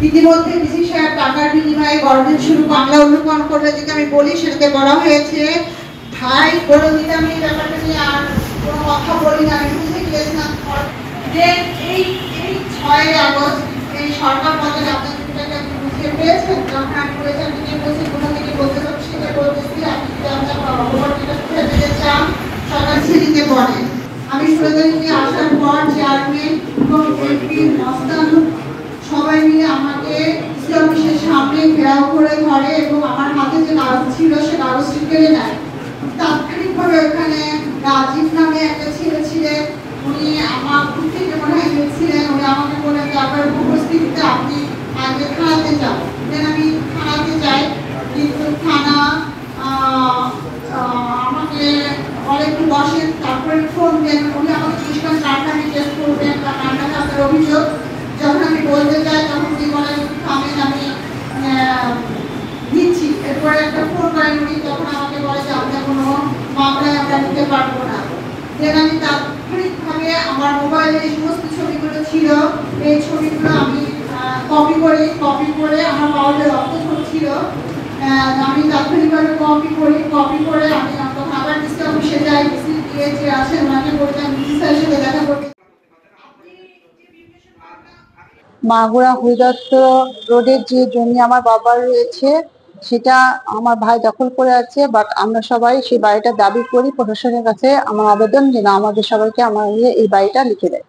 ইতিমধ্যে ডিসি সাহেব টাকার বিনিময়ে গভর্নমেন্ট শুরু বাংলা অনুকরণ করবে, যদি আমি বলি সেটাতে বলা হয়েছে ভাই কোনোদিন আমি ব্যাপারটা নিয়ে আর কোনো কথা বলি না, আমি বুঝে গিয়েছিলাম যে এই এই 6 আগস্ট এই সরকার পতনে আপনাদেরকে বুঝে পেয়েছেন। যখন আমি বলেছিলাম যে বলছি কোনো থেকে বলতে পারছি সেটা বলতেছি, আপনি যদি আপনার অবগতিটা খুঁজে পেতে চান সরকার সিঁড়িতে পড়ে। আমি সুরেন্দ্রকে আসার পর চেয়ারম্যান এবং এমপি মস্তান সবাই মিলে আমাকে অফিসের সামনে ঘেরাও করে ধরে এবং আমার হাতে যে কাগজ ছিল সে কাগজটি কেড়ে নেয়। তাৎক্ষণিকভাবে ওখানে রাজীব নামে একটা ছেলে ছিলেন, উনি আমার থেকে মনে হয় গেছিলেন, উনি আমাকে বলেন যে আপনার উপস্থিতিতে আপনি আগে থানাতে যান। দেন আমি থানাতে যাই, কিন্তু থানা আমাকে বলে একটু বসেন, তারপরে ফোন দেন, উনি আমাকে জিজ্ঞেস করেন টেস্ট করবেন বা কারখানা আপনার অভিযোগ। যখন আমি বলতে যাই তখন উনি বলেন থামেন আমি দিচ্ছি। এরপরে একটা ফোন করেন উনি, তখন আমাকে বলে যে আপনার কোনো মামলায় আমরা নিতে পারবো না। দেন আমি তাৎক্ষণিকভাবে আমার মোবাইলে এই সমস্ত ছবিগুলো ছিল, এই ছবিগুলো আমি কপি করে আমার মোবাইলে রক্ত ছিল, আমি তাৎক্ষণিকভাবে কপি করে আমি তখন আবার ডিসি অফিসে যাই, ডিসি যে আছেন ওনাকে বললাম ডিসি স্যারের সাথে দেখা করতে। মাগুরা হরিদত্ত রোডের যে জমি আমার বাবার রয়েছে সেটা আমার ভাই দখল করে আছে, বাট আমরা সবাই সেই বাড়িটা দাবি করি প্রশাসনের কাছে। আমার আবেদন যেন আমাদের সবাইকে আমার এই বাড়িটা লিখে দেয়।